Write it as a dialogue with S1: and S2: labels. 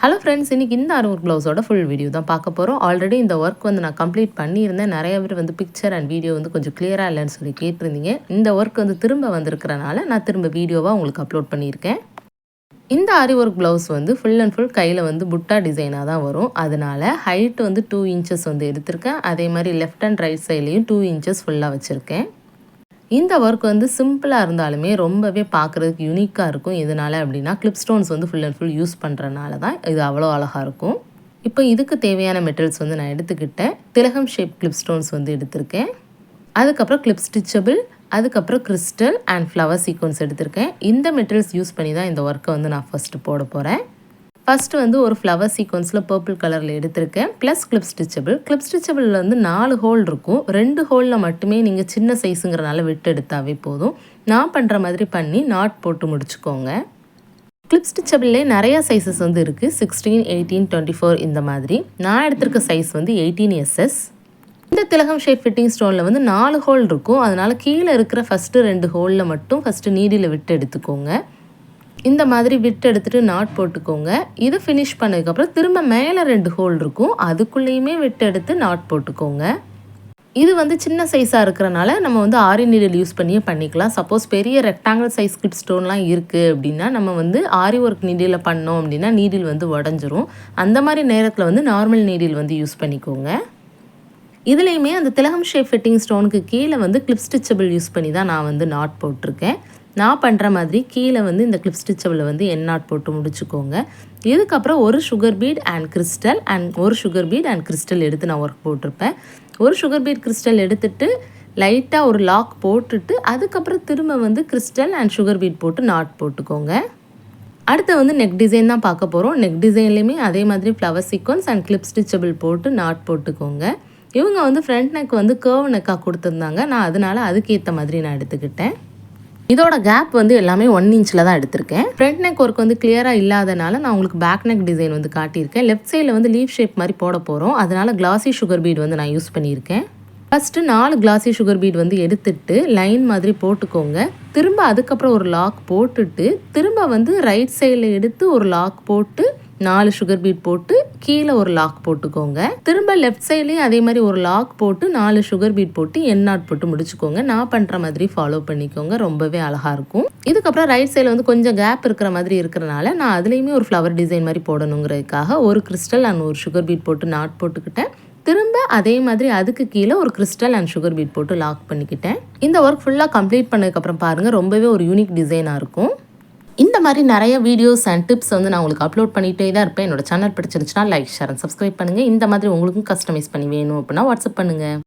S1: Hello friends, இன்னைக்கு இந்த ஆரி ப்ளவுஸோட ஃபுல் வீடியோ தான் பார்க்க போகிறோம். ஆல்ரெடி இந்த ஒர்க் வந்து நான் கம்ப்ளீட் பண்ணியிருந்தேன். நிறைய பேர் வந்து பிக்சர் அண்ட் வீடியோ வந்து கொஞ்சம் கிளியராக இல்லைன்னு சொல்லி கேட்டிருந்தீங்க. இந்த ஒர்க் வந்து திரும்ப வந்திருக்கிறனால நான் திரும்ப வீடியோவாக உங்களுக்கு அப்லோட் பண்ணியிருக்கேன். இந்த ஆரி ஒர்க் ப்ளவுஸ் வந்து ஃபுல் அண்ட் ஃபுல் கையில் வந்து புட்டா டிசைனாக தான் வரும். அதனால ஹைட் வந்து 2 இன்ச்சஸ் வந்து எடுத்திருக்கேன். அதே மாதிரி லெஃப்ட் அண்ட் ரைட் சைட்லேயும் 2 இன்ச்சஸ் ஃபுல்லாக வச்சுருக்கேன். இந்த ஒர்க் வந்து சிம்பிளாக இருந்தாலுமே ரொம்பவே பார்க்குறதுக்கு யூனிக்காக இருக்கும். எதனால அப்படின்னா கிளிப் ஸ்டோன்ஸ் வந்து ஃபுல் அண்ட் ஃபுல் யூஸ் பண்ணுறனால தான் இது அவ்வளோ அழகாக இருக்கும். இப்போ இதுக்கு தேவையான மெட்டீரியல்ஸ் வந்து நான் எடுத்துக்கிட்டேன். திலகம் ஷேப் கிளிப் ஸ்டோன்ஸ் வந்து எடுத்திருக்கேன். அதுக்கப்புறம் கிளிப் ஸ்டிச்சபிள், அதுக்கப்புறம் கிறிஸ்டல் அண்ட் ஃப்ளவர் சீக்வன்ஸ் எடுத்திருக்கேன். இந்த மெட்டீரியல்ஸ் யூஸ் பண்ணி தான் இந்த ஒர்க்கை வந்து நான் ஃபஸ்ட்டு போட போகிறேன். ஃபஸ்ட்டு வந்து ஒரு ஃப்ளவர் சீக்வன்ஸில் பர்பிள் கலரில் எடுத்திருக்கேன். ப்ளஸ் கிளிப் ஸ்டிச்சபிளில் வந்து 4 ஹோல் இருக்கும். 2 ஹோலில் மட்டுமே நீங்கள் சின்ன சைஸுங்கிறனால விட்டு எடுத்தாவே போதும். நான் பண்ணுற மாதிரி பண்ணி நாட் போட்டு முடிச்சுக்கோங்க. கிளிப் ஸ்டிச்சபிள்லே நிறையா சைஸஸ் வந்து இருக்குது. 16, 18, 24 இந்த மாதிரி. நான் எடுத்திருக்க சைஸ் வந்து 18SS. இந்த திலகம் ஷேப் ஃபிட்டிங் ஸ்டோனில் வந்து 4 ஹோல் இருக்கும். அதனால் கீழே இருக்கிற ஃபஸ்ட்டு 2 ஹோலில் மட்டும் ஃபஸ்ட்டு நீடியில் விட்டு எடுத்துக்கோங்க. இந்த மாதிரி விட்டு எடுத்துகிட்டு நாட் போட்டுக்கோங்க. இதை ஃபினிஷ் பண்ணதுக்கப்புறம் திரும்ப மேலே 2 ஹோல் இருக்கும். அதுக்குள்ளேயுமே விட்டு எடுத்து நாட் போட்டுக்கோங்க. இது வந்து சின்ன சைஸாக இருக்கிறனால நம்ம வந்து ஆரி நீடில் யூஸ் பண்ணியே பண்ணிக்கலாம். சப்போஸ் பெரிய ரெக்டாங்கிள் சைஸ் கிளிப் ஸ்டோன்லாம் இருக்குது அப்படின்னா நம்ம வந்து ஆரி ஒர்க் நீடில் பண்ணோம் அப்படின்னா நீடில் வந்து உடஞ்சிரும். அந்த மாதிரி நேரத்தில் வந்து நார்மல் நீடில் வந்து யூஸ் பண்ணிக்கோங்க. இதுலேயுமே அந்த திலகம் ஷேப் ஃபிட்டிங் ஸ்டோனுக்கு கீழே வந்து கிளிப் ஸ்டிச்சபிள் யூஸ் பண்ணி தான் நான் வந்து நாட் போட்டிருக்கேன். நான் பண்ணுற மாதிரி கீழே வந்து இந்த கிளிப் ஸ்டிச்சபிள் வந்து என் நாட் போட்டு முடிச்சுக்கோங்க. இதுக்கப்புறம் ஒரு சுகர் பீட் அண்ட் கிறிஸ்டல் எடுத்து நான் ஒர்க் போட்டிருப்பேன். ஒரு சுகர் பீட் கிறிஸ்டல் எடுத்துட்டு லைட்டாக ஒரு லாக் போட்டுட்டு அதுக்கப்புறம் திரும்ப வந்து கிறிஸ்டல் அண்ட் சுகர் பீட் போட்டு நாட் போட்டுக்கோங்க. அடுத்து வந்து நெக் டிசைன் தான் பார்க்க போகிறோம். நெக் டிசைன்லேயுமே அதே மாதிரி flower sequence and clip stitchable போட்டு நாட் போட்டுக்கோங்க. இவங்க வந்து ஃப்ரண்ட் நெக் வந்து கர்வ் நெக்காக கொடுத்துருந்தாங்க. நான் அதனால் அதுக்கேற்ற மாதிரி நான் எடுத்துக்கிட்டேன். இதோட கேப் வந்து எல்லாமே 1 இன்ச்சில் தான் எடுத்திருக்கேன். ஃப்ரண்ட் நெக் ஒர்க் வந்து கிளியராக இல்லாதனால நான் உங்களுக்கு பேக் நெக் டிசைன் வந்து காட்டியிருக்கேன். லெஃப்ட் சைடில் வந்து லீஃப் ஷேப் மாதிரி போட போகிறோம். அதனால் கிளாசி சுகர் பீட் வந்து நான் யூஸ் பண்ணியிருக்கேன். ஃபஸ்ட்டு 4 கிளாசி சுகர் பீட் வந்து எடுத்துட்டு லைன் மாதிரி போட்டுக்கோங்க. திரும்ப அதுக்கப்புறம் ஒரு லாக் போட்டுட்டு திரும்ப வந்து ரைட் சைடில் எடுத்து ஒரு லாக் போட்டு 4 சுகர் பீட் போட்டு கீழே ஒரு லாக் போட்டுக்கோங்க. திரும்ப லெஃப்ட் சைட்லேயும் அதே மாதிரி ஒரு லாக் போட்டு 4 சுகர் பீட் போட்டு என் நாட் போட்டு முடிச்சுக்கோங்க. நான் பண்ணுற மாதிரி ஃபாலோ பண்ணிக்கோங்க. ரொம்பவே அழகாக இருக்கும். இதுக்கப்புறம் ரைட் சைடில் வந்து கொஞ்சம் கேப் இருக்கிற மாதிரி இருக்கிறனால நான் அதுலேயுமே ஒரு ஃப்ளவர் டிசைன் மாதிரி போடணுங்கிறதுக்காக ஒரு கிறிஸ்டல் அண்ட் ஒரு சுகர் பீட் போட்டு நாட் போட்டுக்கிட்டேன். திரும்ப அதே மாதிரி அதுக்கு கீழே ஒரு கிறிஸ்டல் அண்ட் சுகர் பீட் போட்டு லாக் பண்ணிக்கிட்டேன். இந்த ஒர்க் ஃபுல்லாக கம்ப்ளீட் பண்ணதுக்கப்புறம் பாருங்கள், ரொம்பவே ஒரு யூனிக் டிசைனாக இருக்கும். இந்த மாதிரி நிறைய வீடியோஸ் அண்ட் டிப்ஸ் வந்து நான் உங்களுக்கு அப்லோட் பண்ணிகிட்டே தான் இருப்பேன். என்னோட சேனல் பிடிச்சிருந்துச்சுன்னா லைக், ஷேர் அண்ட் சப்ஸ்கிரைப் பண்ணுங்கள். இந்த மாதிரி உங்களுக்கும் கஸ்டமைஸ் பண்ணி வேணும் அப்படின்னா வாட்ஸ்அப் பண்ணுங்கள்.